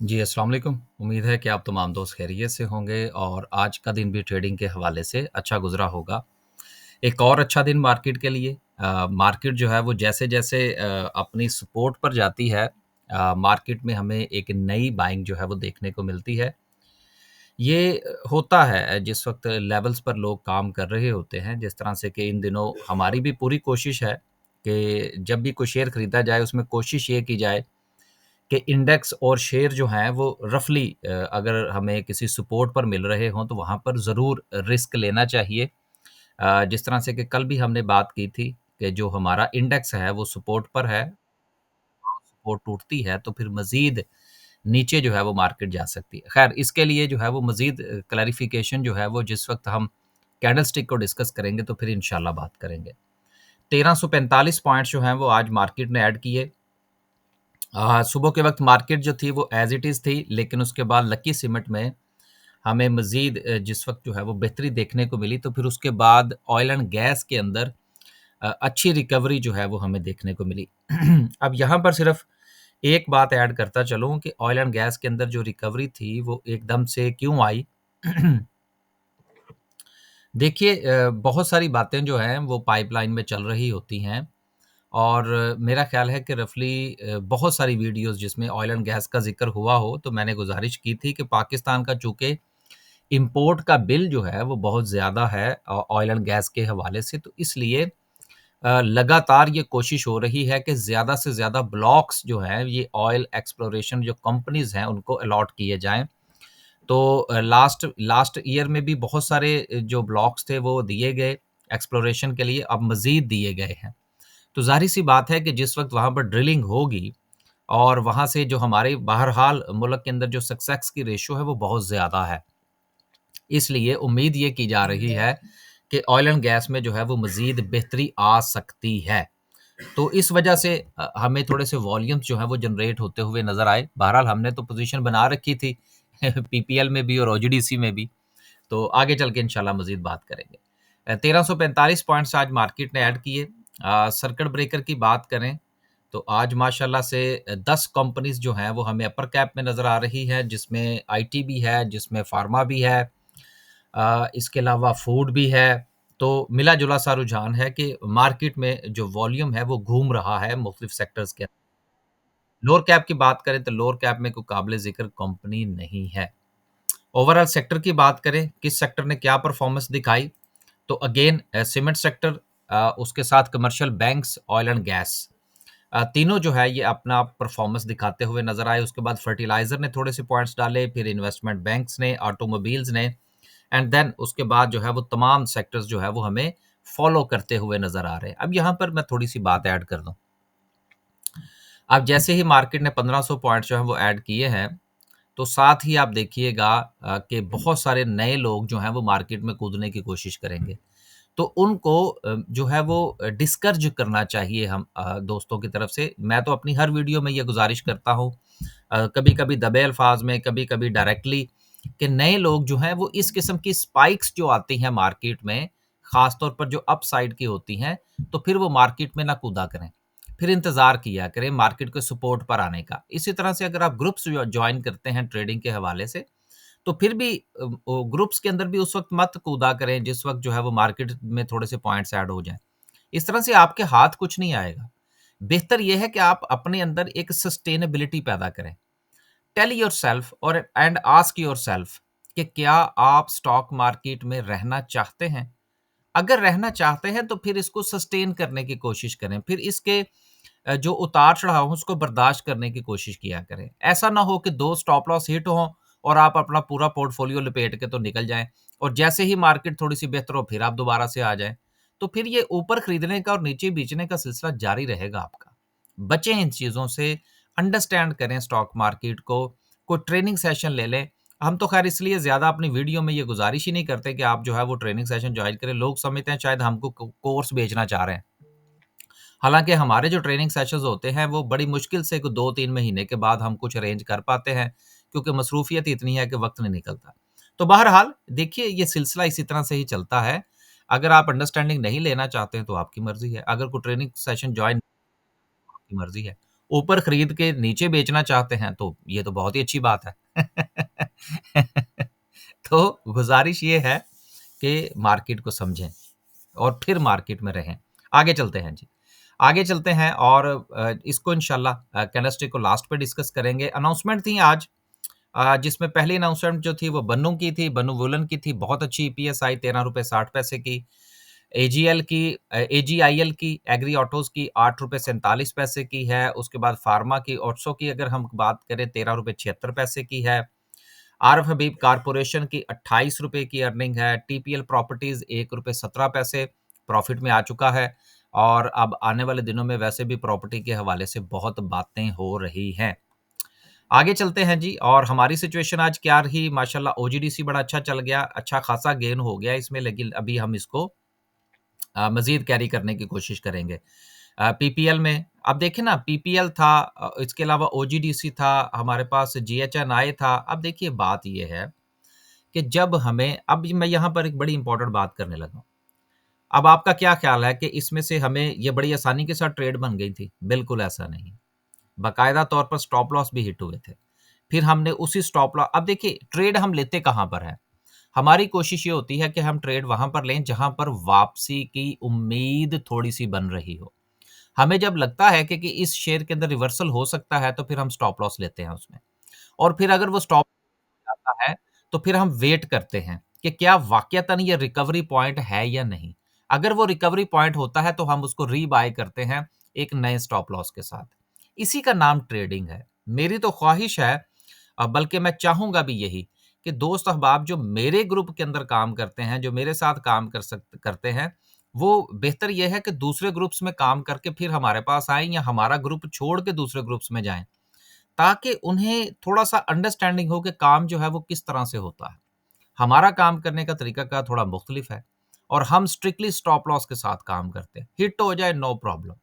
जी, अस्सलाम वालेकुम। उम्मीद है कि आप तमाम दोस्त खैरियत से होंगे और आज का दिन भी ट्रेडिंग के हवाले से अच्छा गुज़रा होगा। एक और अच्छा दिन मार्केट के लिए मार्केट जो है वो जैसे-जैसे अपनी सपोर्ट पर जाती है मार्केट में हमें एक नई बाइंग जो है वो देखने को मिलती है। ये होता है जिस वक़्त लेवल्स पर लोग काम कर रहे होते हैं, जिस तरह से कि इन दिनों हमारी भी पूरी कोशिश है कि जब भी कोई शेयर खरीदा जाए उसमें कोशिश ये की जाए कि इंडेक्स और शेयर जो हैं वो रफ़ली अगर हमें किसी सपोर्ट पर मिल रहे हों तो वहाँ पर ज़रूर रिस्क लेना चाहिए। जिस तरह से कि कल भी हमने बात की थी कि जो हमारा इंडेक्स है वो सपोर्ट पर है, सपोर्ट टूटती है तो फिर मज़ीद नीचे जो है वो मार्केट जा सकती है। ख़ैर इसके लिए जो है वो मज़ीद क्लैरिफ़िकेशन जो है वो जिस वक़्त हम कैंडलस्टिक को डिस्कस करेंगे तो फिर इंशाल्लाह बात करेंगे। 1345 पॉइंट्स जो हैं वो आज मार्केट ने ऐड किए। सुबह के वक़्त मार्केट जो थी वो एज़ इट इज़ थी, लेकिन उसके बाद लकी सीमेंट में हमें मज़ीद जिस वक़्त जो है वो बेहतरी देखने को मिली, तो फिर उसके बाद ऑयल एंड गैस के अंदर अच्छी रिकवरी जो है वो हमें देखने को मिली। अब यहाँ पर सिर्फ़ एक बात ऐड करता चलूँ कि ऑयल एंड गैस के अंदर जो रिकवरी थी वो एकदम से क्यों आई? देखिए बहुत सारी बातें जो हैं वो पाइपलाइन में चल रही होती हैं और मेरा ख़्याल है कि रफ़ली बहुत सारी वीडियोज़ जिसमें ऑयल एंड गैस का ज़िक्र हुआ हो, तो मैंने गुज़ारिश की थी कि पाकिस्तान का चूँकि इम्पोर्ट का बिल जो है वो बहुत ज़्यादा है ऑयल एंड गैस के हवाले से, तो इसलिए लगातार ये कोशिश हो रही है कि ज़्यादा से ज़्यादा ब्लॉक्स जो हैं ये ऑयल एक्सप्लोरेशन जो कंपनीज़ हैं उनको अलॉट किए जाएँ। तो लास्ट लास्ट ईयर में भी बहुत सारे जो ब्लॉक्स थे वो दिए गए एक्सप्लोरेशन के लिए, अब मज़ीद दिए गए हैं। तो ज़ाहिर-सी बात है कि जिस वक़्त वहाँ पर ड्रिलिंग होगी और वहाँ से जो हमारे बहरहाल मुल्क के अंदर जो सक्सेस की रेशियो है वो बहुत ज़्यादा है। इसलिए उम्मीद ये की जा रही है कि ऑयल एंड गैस में जो है वो मज़ीद बेहतरी आ सकती है। तो इस वजह से हमें थोड़े से वॉल्यूम्स जो हैं वो जनरेट होते हुए नज़र आए। बहरहाल हमने तो पोज़ीशन बना रखी थी पीपीएल में भी और ओजीडीसी में भी। तो आगे चल के इंशाल्लाह मज़ीद बात करेंगे। 1345 पॉइंट्स आज मार्केट ने ऐड किए। सर्किट ब्रेकर की बात करें, तो आज माशाल्लाह से 10 कंपनीज़ जो हैं वो हमें अपर कैप में नज़र आ रही हैं, जिसमें आईटी भी है, जिसमें फार्मा भी है, इसके अलावा फूड भी है। तो मिला-जुला सा रुझान है कि मार्केट में जो वॉल्यूम है वो घूम रहा है मुख्तलिफ सेक्टर्स के। लोअर कैप की बात करें तो लोअर कैप में कोई काबिल ज़िक्र कंपनी नहीं है। ओवरऑल सेक्टर की बात करें, किस सेक्टर ने क्या परफ़ॉर्मेंस दिखाई, तो अगेन सीमेंट सेक्टर, उसके साथ commercial banks, oil and gas, तीनों जो है ये अपना परफ़ॉर्मेंस दिखाते हुए नज़र आए। उसके बाद फर्टिलाइज़र ने थोड़े से पॉइंट्स डाले, फिर इन्वेस्टमेंट बैंक्स ने, ऑटोमोबाइल्स ने एंड देन उसके बाद जो है वो तमाम सेक्टर्स जो है वो हमें फ़ॉलो करते हुए नज़र आ रहे हैं। अब यहाँ पर मैं थोड़ी-सी बात ऐड कर दूँ। अब जैसे ही मार्केट ने 1500 पॉइंट्स जो हैं वो ऐड किए हैं, तो साथ ही आप देखिएगा कि बहुत सारे नए लोग जो हैं वो मार्केट में कूदने की कोशिश करेंगे। तो उनको जो है वो डिस्करेज करना चाहिए हम दोस्तों की तरफ से। मैं तो अपनी हर वीडियो में ये गुज़ारिश करता हूँ, कभी-कभी दबे अल्फ़ाज़ में, कभी-कभी डायरेक्टली, कि नए लोग जो हैं वो इस किस्म की स्पाइक्स जो आती हैं मार्केट में, ख़ास तौर पर जो अपसाइड की होती हैं, तो फिर वो मार्केट में ना कूदा करें। फिर इंतज़ार किया करें मार्केट के सपोर्ट पर आने का। इसी तरह से अगर आप ग्रुप्स जॉइन करते हैं ट्रेडिंग के हवाले से, तो फिर भी वो ग्रुप्स के अंदर भी उस वक़्त मत कूदा करें जिस वक़्त जो है वो मार्केट में थोड़े से पॉइंट्स ऐड हो जाएँ। इस तरह से आपके हाथ कुछ नहीं आएगा। बेहतर ये है कि आप अपने अंदर एक सस्टेनेबिलिटी पैदा करें। टेल योरसेल्फ और एंड आस्क योरसेल्फ कि क्या आप स्टॉक मार्केट में रहना चाहते हैं? अगर रहना चाहते हैं तो फिर इसको सस्टेन करने की कोशिश करें। फिर इसके जो उतार-चढ़ाव हो उसको बर्दाश्त करने की कोशिश किया करें। ऐसा ना हो कि 2 स्टॉप लॉस हिट हों और आप अपना पूरा पोर्टफोलियो लपेट के तो निकल जाएँ और जैसे ही मार्केट थोड़ी-सी बेहतर हो फिर आप दोबारा से आ जाएँ। तो फिर ये ऊपर खरीदने का और नीचे बेचने का सिलसिला जारी रहेगा आपका। बचें इन चीज़ों से, अंडरस्टैंड करें स्टॉक मार्केट को, कोई ट्रेनिंग सेशन ले लें। हम तो ख़ैर इसलिए ज़्यादा अपनी वीडियो में ये गुज़ारिश ही नहीं करते कि आप जो है वो ट्रेनिंग सेशन जॉइन करें। लोग समझते हैं शायद हमको कोर्स बेचना चाह रहे हैं। हालाँकि हमारे जो ट्रेनिंग सेशंस होते हैं, वो बड़ी मुश्किल से 2-3 महीने के बाद हम कुछ अरेंज कर पाते हैं, क्योंकि मसरूफ़ियत इतनी है कि वक़्त नहीं निकलता। तो बहरहाल देखिए ये सिलसिला इसी तरह से ही चलता है। अगर आप अंडरस्टैंडिंग नहीं लेना चाहते हैं तो आपकी मर्ज़ी है। अगर कोई ट्रेनिंग सेशन जॉइन आपकी मर्ज़ी है। ऊपर खरीद के नीचे बेचना चाहते हैं तो ये तो बहुत ही अच्छी बात है। तो गुज़ारिश ये है कि मार्केट को समझें और फिर मार्केट में रहें। आगे चलते हैं जी। आगे चलते हैं और इसको इंशाल्लाह केमिस्ट्री को लास्ट पे डिस्कस करेंगे। अनाउंसमेंट थी आज, जिसमें पहली अनाउंसमेंट जो थी वो बन्नू की थी, बन्नू वूलन की थी। बहुत अच्छी ईपीएस आई ₹13.60 की। एजीएल की एजीआईएल की एग्री ऑटोज़ की ₹8.47 की है। उसके बाद फार्मा की, ओट्सो की अगर हम बात करें ₹13.76 की है। आरएफ हबीब कारपोरेशन की ₹28 की अर्निंग है। टीपीएल प्रॉपर्टीज़ ₹1.17 प्रॉफिट में आ चुका है और अब आने वाले दिनों में वैसे भी प्रॉपर्टी के हवाले से बहुत बातें हो रही हैं। आगे चलते हैं जी और हमारी सिचुएशन आज क्या रही? माशाल्लाह ओजीडीसी बड़ा अच्छा चल गया, अच्छा खासा गेन हो गया इसमें, लेकिन अभी हम इसको मज़ीद कैरी करने की कोशिश करेंगे। पीपीएल में अब देखें ना, पीपीएल था, इसके अलावा ओजीडीसी था, हमारे पास जीएचएनआई था। अब देखिए बात ये है कि जब हमें अब मैं यहाँ पर एक बड़ी इंपॉर्टेंट बात करने लगा हूँ। अब आपका क्या ख़्याल है कि इसमें से हमें ये बड़ी आसानी के साथ ट्रेड बन गई थी? बिल्कुल ऐसा नहीं। बाकायदा तौर पर स्टॉप लॉस भी हिट हुए थे। फिर हमने उसी स्टॉप लॉस, अब देखिए ट्रेड हम लेते कहाँ पर हैं? हमारी कोशिश ये होती है कि हम ट्रेड वहाँ पर लें जहाँ पर वापसी की उम्मीद थोड़ी-सी बन रही हो। हमें जब लगता है कि इस शेयर के अंदर रिवर्सल हो सकता है, तो फिर हम स्टॉप लॉस लेते हैं उसमें। और फिर अगर वो स्टॉप आता है, तो फिर हम वेट करते हैं कि क्या वाक़यतन ये रिकवरी पॉइंट है या नहीं। अगर वो रिकवरी पॉइंट होता है, तो हम उसको रीबाय करते हैं एक नए स्टॉप लॉस के साथ। इसी का नाम ट्रेडिंग है। मेरी तो ख्वाहिश है, बल्कि मैं चाहूँगा भी यही, कि दोस्त अहबाब जो मेरे ग्रुप के अंदर काम करते हैं, जो मेरे साथ काम करते हैं, वो बेहतर ये है कि दूसरे ग्रुप्स में काम करके फिर हमारे पास आएँ या हमारा ग्रुप छोड़ के दूसरे ग्रुप्स में जाएँ। ताकि उन्हें थोड़ा-सा अंडरस्टैंडिंग हो कि काम जो है वो किस तरह से होता है। हमारा काम करने का तरीकाकार थोड़ा मुख्तलिफ है और हम स्ट्रिक्टली स्टॉप लॉस के साथ काम करते हैं। हिट हो जाए नो प्रॉब्लम।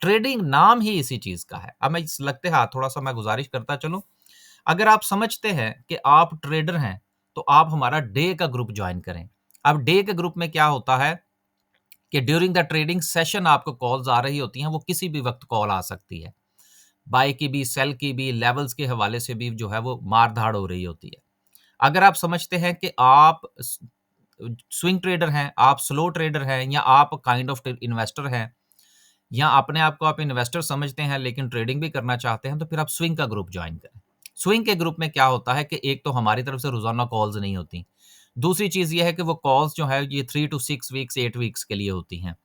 ट्रेडिंग नाम ही इसी चीज़ का है। अब मैं इस लगते हाथ थोड़ा-सा मैं गुज़ारिश करता चलूँ, अगर आप समझते हैं कि आप ट्रेडर हैं, तो आप हमारा डे का ग्रुप जॉइन करें। अब डे के ग्रुप में क्या होता है कि ड्यूरिंग द ट्रेडिंग सेशन आपको कॉल्स आ रही होती हैं, वो किसी भी वक़्त कॉल आ सकती है। बाय की भी, सेल की भी, लेवल्स के हवाले से भी जो है वो मार-धाड़ हो रही होती है। अगर आप समझते हैं कि आप स्विंग ट्रेडर हैं, आप स्लो ट्रेडर हैं या आप काइंड ऑफ इन्वेस्टर हैं या अपने आप को आप इन्वेस्टर समझते हैं लेकिन ट्रेडिंग भी करना चाहते हैं, तो फिर आप स्विंग का ग्रुप जॉइन करें। स्विंग के ग्रुप में क्या होता है कि एक तो हमारी तरफ से रोज़ाना कॉल्स नहीं होती। दूसरी चीज़ ये है कि वो कॉल्स जो है ये 3 टू 6 वीक्स, 8 वीक्स के लिए होती हैं।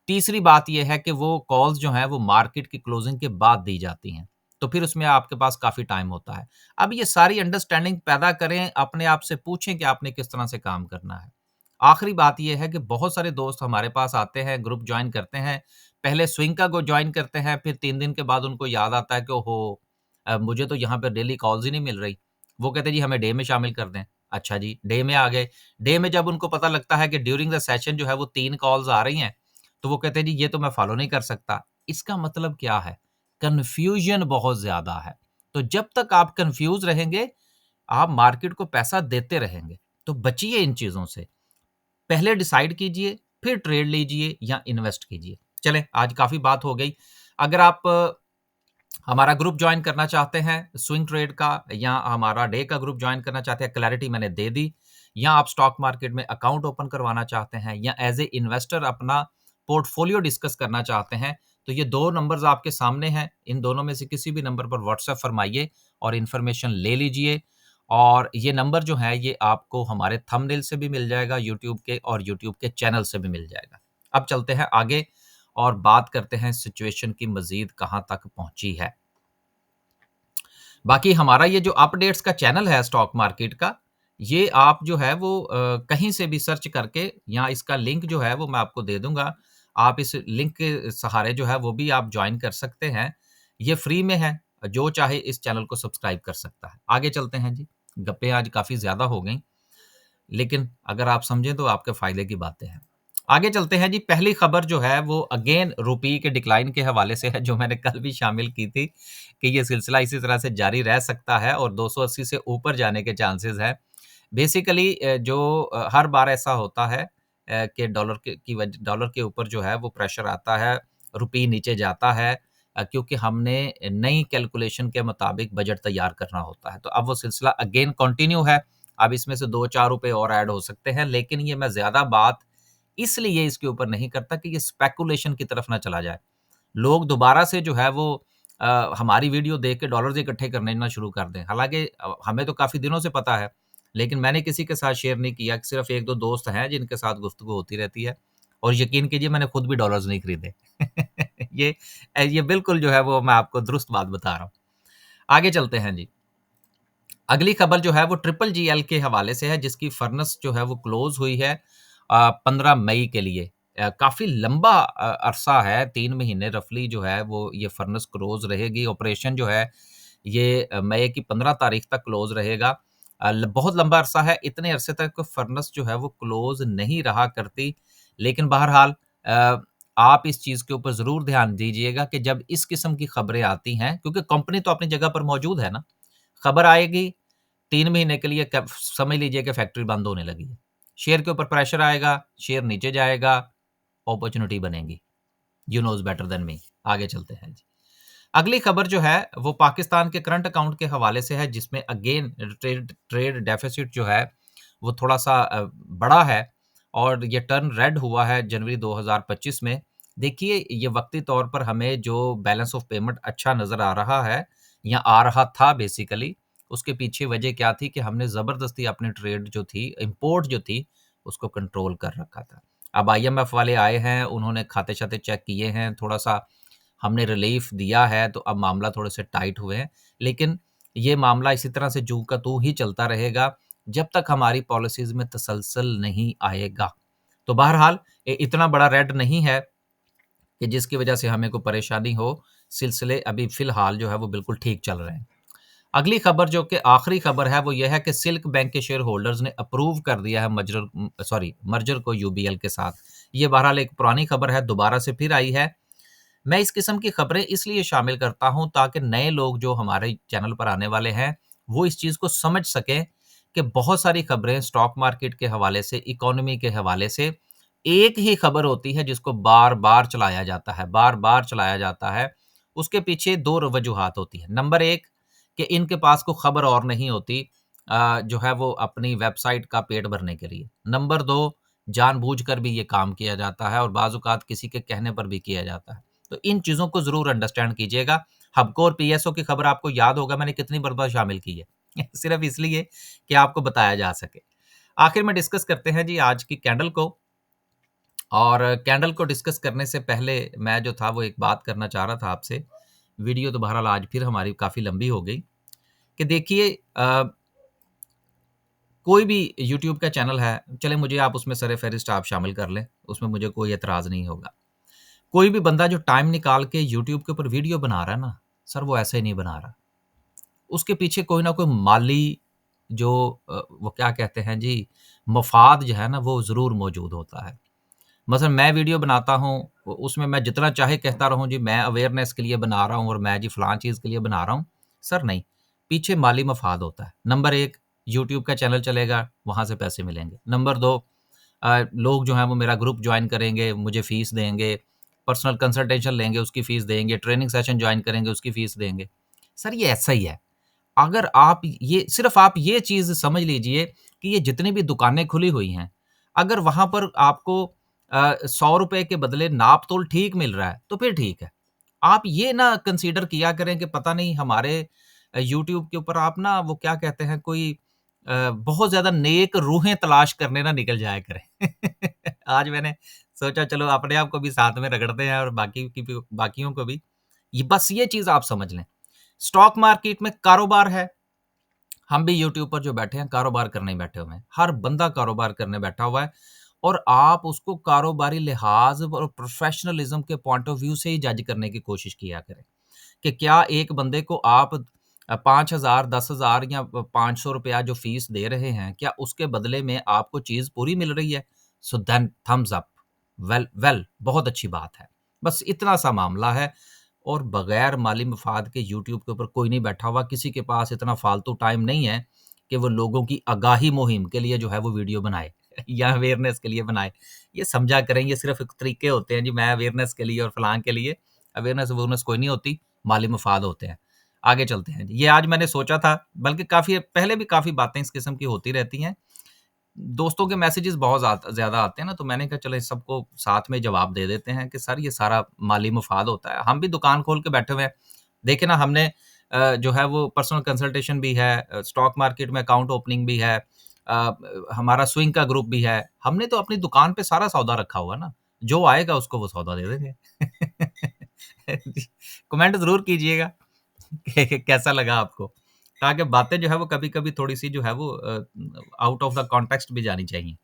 तीसरी बात ये है कि वो कॉल्स जो हैं वो मार्केट की क्लोजिंग के बाद दी जाती हैं। तो फिर उसमें आपके पास काफ़ी टाइम होता है। अब ये सारी अंडरस्टैंडिंग पैदा करें, अपने आप से पूछें कि आपने किस तरह से काम करना है। आखिरी बात ये है कि बहुत सारे दोस्त हमारे पास आते हैं, ग्रुप जॉइन करते हैं, पहले स्विंग का गो जॉइन करते हैं, फिर 3 दिन के बाद उनको याद आता है कि ओहो! मुझे तो यहाँ पे डेली कॉल्स ही नहीं मिल रही। वो कहते हैं जी हमें डे में शामिल कर दें। अच्छा जी, डे में आ गए। डे में जब उनको पता लगता है कि ड्यूरिंग द सेशन जो है वो 3 कॉल्स आ रही हैं, तो वो कहते हैं जी ये तो मैं फॉलो नहीं कर सकता। इसका मतलब क्या है? कन्फ्यूजन बहुत ज़्यादा है। तो जब तक आप कन्फ्यूज़ रहेंगे, आप मार्केट को पैसा देते रहेंगे। तो बचिए इन चीज़ों से। पहले डिसाइड कीजिए, फिर ट्रेड लीजिए या इन्वेस्ट कीजिए। चलें, आज काफ़ी बात हो गई। अगर आप हमारा ग्रुप जॉइन करना चाहते हैं स्विंग ट्रेड का या हमारा डे का ग्रुप जॉइन करना चाहते हैं, क्लैरिटी मैंने दे दी। या आप स्टॉक मार्केट में अकाउंट ओपन करवाना चाहते हैं या एज ए इन्वेस्टर अपना पोर्टफोलियो डिस्कस करना चाहते हैं, तो ये 2 नंबर्स आपके सामने हैं। इन दोनों में से किसी भी नंबर पर व्हाट्सएप फरमाइए और इन्फॉर्मेशन ले लीजिए। और ये नंबर जो है ये आपको हमारे थंबनेल से भी मिल जाएगा यूट्यूब के और यूट्यूब के चैनल से भी मिल जाएगा। अब चलते हैं आगे और बात करते हैं सिचुएशन की मज़ीद कहाँ तक पहुँची है। बाकी हमारा ये जो अपडेट्स का चैनल है स्टॉक मार्केट का, ये आप जो है वो कहीं से भी सर्च करके या इसका लिंक जो है वो मैं आपको दे दूँगा। आप इस लिंक के सहारे जो है वो भी आप जॉइन कर सकते हैं। ये फ्री में है, जो चाहे इस चैनल को सब्सक्राइब कर सकता है। आगे चलते हैं जी, गप्पें आज काफ़ी ज़्यादा हो गईं, लेकिन अगर आप समझें तो आपके फ़ायदे की बातें हैं। आगे चलते हैं जी, पहली खबर जो है वो अगेन रुपये के डिक्लाइन के हवाले से है, जो मैंने कल भी शामिल की थी कि ये सिलसिला इसी तरह से जारी रह सकता है और 280 से ऊपर जाने के चांसेस हैं। बेसिकली जो हर बार ऐसा होता है कि डॉलर के ऊपर जो है वो प्रेशर आता है, रुपये नीचे जाता है क्योंकि हमने नई कैलकुलेशन के मुताबिक बजट तैयार करना होता है। तो अब वो सिलसिला अगेन कंटिन्यू है। अब इसमें से 2-4 रुपए और ऐड हो सकते हैं, लेकिन ये मैं ज़्यादा बात इसलिए इसके ऊपर नहीं करता कि ये स्पेकुलेशन की तरफ ना चला जाए। लोग दोबारा से जो है वो हमारी वीडियो देख के डॉलर्स इकट्ठे करने ना शुरू कर दें। हालाँकि हमें तो काफ़ी दिनों से पता है, लेकिन मैंने किसी के साथ शेयर नहीं किया, सिर्फ़ 1-2 दोस्त हैं जिनके साथ गुफ्तगू होती रहती है और यकीन कीजिए मैंने खुद भी डॉलर्स नहीं खरीदे। ये ये बिल्कुल जो है वो मैं आपको दुरुस्त बात बता रहा हूँ। आगे चलते हैं जी। अगली खबर जो है वो ट्रिपल जीएल के हवाले से है, जिसकी फर्नेस जो है वो क्लोज़ हुई है 15 मई के लिए। काफ़ी लंबा अरसा है, 3 महीने रफ़ली जो है वो ये फर्नेस क्लोज़ रहेगी। ऑपरेशन जो है ये मई की 15 तारीख तक क्लोज़ रहेगा। अ, ल बहुत लंबा अरसा है, इतने अरसे तक फर्नेस जो है वो क्लोज़ नहीं रहा करती। लेकिन बहरहाल आप इस चीज़ के ऊपर ज़रूर ध्यान दीजिएगा कि जब इस किस्म की खबरें आती हैं, क्योंकि कंपनी तो अपनी जगह पर मौजूद है ना। खबर आएगी 3 महीने के लिए कब समझ लीजिए कि फैक्ट्री बंद होने लगी है। शेयर के ऊपर प्रेशर आएगा, शेयर नीचे जाएगा, अपॉर्च्युनिटी बनेगी। You knows better than me. आगे चलते हैं जी। अगली खबर जो है वो पाकिस्तान के करंट अकाउंट के हवाले से है, जिसमें अगेन ट्रेड ट्रेड डेफिसिट जो है वो थोड़ा-सा बड़ा है और ये टर्न रेड हुआ है जनवरी 2025 में। देखिए, ये वक़्ती तौर पर हमें जो बैलेंस ऑफ पेमेंट अच्छा नज़र आ रहा है या आ रहा था बेसिकली, उसके पीछे वजह क्या थी कि हमने ज़बरदस्ती अपनी ट्रेड जो थी, इम्पोर्ट जो थी, उसको कंट्रोल कर रखा था। अब आईएमएफ वाले आए हैं, उन्होंने खाते-शाते चेक किए हैं, थोड़ा-सा हमने रिलीफ दिया है, तो अब मामला थोड़े से टाइट हुए हैं। लेकिन ये मामला इसी तरह से जूँ का त्यों ही चलता रहेगा, जब तक हमारी पॉलिसीज़ में तसलसल नहीं आएगा। तो बहरहाल इतना बड़ा रेड नहीं है कि जिसकी वजह से हमें कोई परेशानी हो, सिलसिले अभी फ़िलहाल जो है वो बिल्कुल ठीक चल रहे हैं। अगली खबर जो कि आखिरी खबर है वो ये है कि सिल्क बैंक के शेयर होल्डर्स ने अप्रूव कर दिया है मर्जर को यूबीएल के साथ। ये बहरहाल एक पुरानी खबर है, दोबारा से फिर आई है। मैं इस किस्म की खबरें इसलिए शामिल करता हूँ ताकि नए लोग जो हमारे चैनल पर आने वाले हैं, वो इस चीज़ को समझ सकें कि बहुत सारी खबरें स्टॉक मार्केट के हवाले से, इकोनॉमी के हवाले से, एक ही खबर होती है जिसको बार-बार चलाया जाता है, बार-बार चलाया जाता है। उसके पीछे 2 वजूहात होती हैं। नंबर 1 कि इनके पास कोई खबर और नहीं होती जो है वो अपनी वेबसाइट का पेट भरने के लिए। नंबर 2 जानबूझकर भी ये काम किया जाता है और बाज़ औक़ात किसी के कहने पर भी किया जाता है। तो इन चीज़ों को ज़रूर अंडरस्टैंड कीजिएगा। हबको और पीएसओ की खबर आपको याद होगा मैंने कितनी मरतबा शामिल की है। सिर्फ़ इसलिए कि आपको बताया जा सके। आखिर में डिस्कस करते हैं जी आज की कैंडल को और कैंडल को डिस्कस करने से पहले मैं जो था वो एक बात करना चाह रहा था आपसे। वीडियो तो बहरहाल आज फिर हमारी काफ़ी लंबी हो गई कि देखिए कोई भी यूट्यूब का चैनल है, चलें मुझे आप उसमें सर-ए-फ़हरिस्त आप शामिल कर लें, उसमें मुझे कोई एतराज़ नहीं होगा। कोई भी बंदा जो टाइम निकाल के यूट्यूब के ऊपर वीडियो बना रहा है ना, सर वो ऐसे ही नहीं बना रहा। उसके पीछे कोई ना कोई माली जो वो क्या कहते हैं जी, मफ़ाद जो है ना वो ज़रूर मौजूद होता है। मसलन मैं वीडियो बनाता हूँ, उसमें मैं जितना चाहे कहता रहूँ जी मैं अवेयरनेस के लिए बना रहा हूँ और मैं जी फलाँ चीज़ के लिए बना रहा हूँ। सर नहीं, पीछे माली मफ़ाद होता है। नंबर 1 यूट्यूब का चैनल चलेगा, वहाँ से पैसे मिलेंगे। नंबर 2 लोग जो हैं वो मेरा ग्रुप जॉइन करेंगे, मुझे फ़ीस देंगे, पर्सनल कंसल्टेशन लेंगे, उसकी फ़ीस देंगे, ट्रेनिंग सेशन जॉइन करेंगे, उसकी फ़ीस देंगे। सर ये ऐसा ही है। अगर आप ये सिर्फ़ आप ये चीज़ समझ लीजिए कि ये जितनी भी दुकानें खुली हुई हैं, अगर वहाँ पर आपको ₹100 के बदले नाप-तोल ठीक मिल रहा है, तो फिर ठीक है। आप ये ना कंसीडर किया करें कि पता नहीं हमारे यूट्यूब के ऊपर आप ना वो क्या कहते हैं कोई बहुत ज़्यादा नेक रूहें तलाश करने ना निकल जाया करें। आज मैंने सोचा चलो अपने आप को भी साथ में रगड़ते हैं और बाकियों को भी। ये बस ये चीज़ आप समझ लें। स्टॉक मार्केट में कारोबार है, हम भी यूट्यूब पर जो बैठे हैं कारोबार करने ही बैठे हुए हैं। हर बंदा कारोबार करने बैठा हुआ है और आप उसको कारोबारी लिहाज़ और प्रोफ़ेशनलिज़्म के पॉइंट ऑफ व्यू से ही जज करने की कोशिश किया करें, कि क्या एक बंदे को आप 5,000 10,000 या ₹500 जो फ़ीस दे रहे हैं, क्या उसके बदले में आपको चीज़ पूरी मिल रही है? So then thumbs up, well बहुत अच्छी बात है। बस इतना सा मामला है और बगैर माली मफ़ाद के यूट्यूब के ऊपर कोई नहीं बैठा हुआ, किसी के पास इतना फ़ालतू टाइम नहीं है कि वो लोगों की आगाही मुहिम के लिए जो है वो वीडियो बनाए या अवेयरनेस के लिए बनाए। ये समझा करें, ये सिर्फ़ एक तरीके होते हैं जी, मैं अवेयरनेस के लिए और फलाँ के लिए। अवेयरनेस कोई नहीं होती, माली मफाद होते हैं। आगे चलते हैं। ये आज मैंने सोचा था, बल्कि काफ़ी पहले भी काफ़ी बातें इस किस्म की होती रहती हैं। दोस्तों के मैसेजेस बहुत ज़्यादा आते हैं ना, तो मैंने कहा चलो इस सबको साथ में जवाब दे देते हैं कि सर ये सारा माली मुफाद होता है। हम भी दुकान खोल के बैठे हुए हैं। देखिए ना, हमने जो है वो पर्सनल कंसल्टेशन भी है, स्टॉक मार्केट में अकाउंट ओपनिंग भी है, हमारा स्विंग का ग्रुप भी है। हमने तो अपनी दुकान पे सारा सौदा रखा हुआ है ना, जो आएगा उसको वो सौदा दे देंगे। कमेंट ज़रूर कीजिएगा कि कैसा लगा आपको? ताकि बातें जो है वो कभी-कभी थोड़ी-सी जो है वो आउट ऑफ द कॉन्टेक्स्ट भी जानी चाहिए।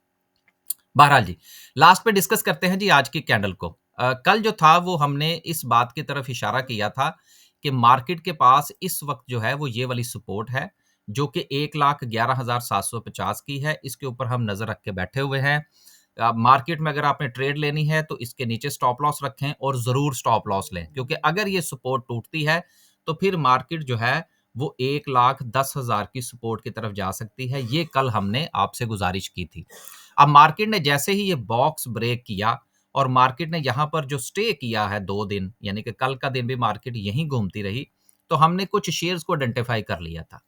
बहरहाल जी, लास्ट पे डिस्कस करते हैं जी आज की कैंडल को। कल जो था वो हमने इस बात की तरफ इशारा किया था कि मार्केट के पास इस वक़्त जो है वो ये वाली सपोर्ट है, जो कि 1,11,750 की है। इसके ऊपर हम नज़र रख के बैठे हुए हैं। मार्केट में अगर आपने ट्रेड लेनी है तो इसके नीचे स्टॉप लॉस रखें और ज़रूर स्टॉप लॉस लें, क्योंकि अगर ये सपोर्ट टूटती है तो फिर मार्केट जो है वो 1,10,000 की सपोर्ट की तरफ जा सकती है। ये कल हमने आपसे गुज़ारिश की थी। अब मार्केट ने जैसे ही ये बॉक्स ब्रेक किया और मार्केट ने यहाँ पर जो स्टे किया है 2 दिन, यानी कि कल का दिन भी मार्केट यहीं घूमती रही, तो हमने कुछ शेयर्स को आइडेंटिफ़ाई कर लिया था,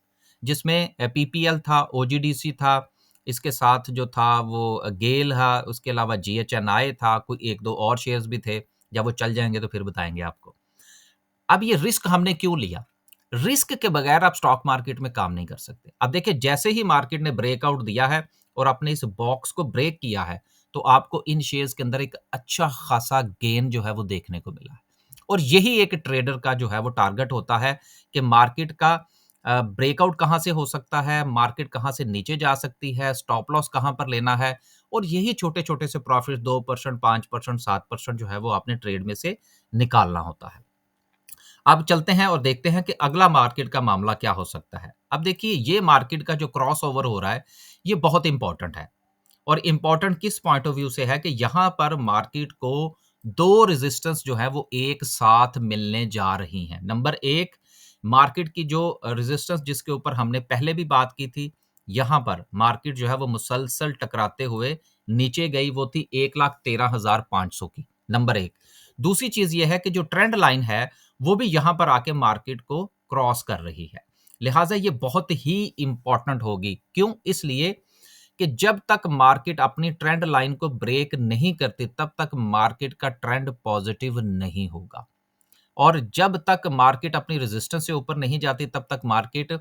जिसमें पीपीएल था, ओजीडीसी था, इसके साथ जो था वो गेल था, उसके अलावा जीएचएनआई था, कोई 1-2 और शेयर्स भी थे। जब वो चल जाएँगे तो फिर बताएँगे आपको। अब ये रिस्क हमने क्यों लिया? रिस्क के बगैर आप स्टॉक मार्केट में काम नहीं कर सकते। अब देखिए, जैसे ही मार्केट ने ब्रेकआउट दिया है और अपने इस बॉक्स को ब्रेक किया है, तो आपको इन शेयर्स के अंदर एक अच्छा खासा गेन जो है वो देखने को मिला है। और यही एक ट्रेडर का जो है वो टारगेट होता है कि मार्केट का ब्रेकआउट कहाँ से हो सकता है, मार्केट कहाँ से नीचे जा सकती है, स्टॉप लॉस कहाँ पर लेना है, और यही छोटे-छोटे से प्रॉफिट 2%, 5%, 7% जो है वो आपने ट्रेड में से निकालना होता है। अब चलते हैं और देखते हैं कि अगला मार्केट का मामला क्या हो सकता है। अब देखिए, ये मार्केट का जो क्रॉस ओवर हो रहा है, ये बहुत इंपॉर्टेंट है। और इंपॉर्टेंट किस पॉइंट ऑफ व्यू से है कि यहाँ पर मार्केट को 2 रेजिस्टेंस जो है वो एक साथ मिलने जा रही हैं। नंबर 1, मार्केट की जो रेजिस्टेंस जिसके ऊपर हमने पहले भी बात की थी, यहाँ पर मार्केट जो है वो मुसलसल टकराते हुए नीचे गई, वो थी 1,13,500 की, नंबर 1। दूसरी चीज़ ये है कि जो ट्रेंड लाइन है, वो भी यहाँ पर आके मार्केट को क्रॉस कर रही है। लिहाज़ा ये बहुत ही इम्पोर्टेंट होगी। क्यों? इसलिए कि जब तक मार्केट अपनी ट्रेंड लाइन को ब्रेक नहीं करती, तब तक मार्केट का ट्रेंड पॉजिटिव नहीं होगा। और जब तक मार्केट अपनी रेजिस्टेंस से ऊपर नहीं जाती, तब तक मार्केट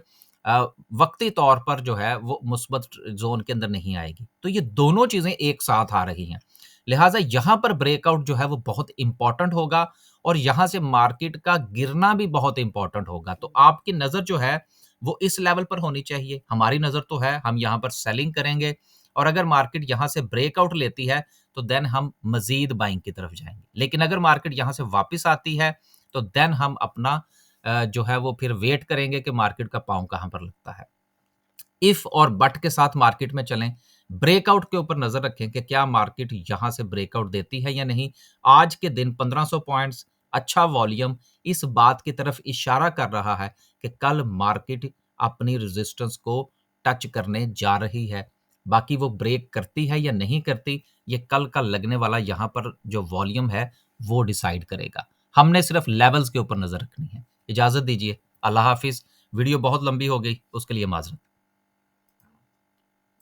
वक़्ती तौर पर जो है वो मुस्बत ज़ोन के अंदर नहीं आएगी। तो ये दोनों चीज़ें एक साथ आ रही हैं। लिहाज़ा यहाँ पर ब्रेकआउट जो है वो बहुत इम्पोर्टेंट होगा और यहाँ से मार्केट का गिरना भी बहुत इम्पोर्टेंट होगा। तो आपकी नज़र जो है वो इस लेवल पर होनी चाहिए। हमारी नज़र तो है, हम यहाँ पर सेलिंग करेंगे, और अगर मार्केट यहाँ से ब्रेकआउट लेती है, तो देन हम मज़ीद बाइंग की तरफ जाएँगे। लेकिन अगर मार्केट यहाँ से वापस आती है, तो देन हम अपना जो है वो फिर वेट करेंगे कि मार्केट का पाँव कहाँ पर लगता है। इफ और बट के साथ मार्केट में चलें, ब्रेकआउट के ऊपर नज़र रखें कि क्या मार्केट यहाँ से ब्रेकआउट देती है या नहीं। आज के दिन 1500 पॉइंट्स, अच्छा वॉल्यूम इस बात की तरफ इशारा कर रहा है कि कल मार्केट अपनी रेजिस्टेंस को टच करने जा रही है। बाकी वो ब्रेक करती है या नहीं करती, ये कल का लगने वाला यहाँ पर जो वॉल्यूम है, वो डिसाइड करेगा। हमने सिर्फ लेवल्स के ऊपर नज़र रखनी है। इजाज़त दीजिए। अल्लाह हाफ़िज़। वीडियो बहुत लंबी हो गई, उसके लिए माज़रत।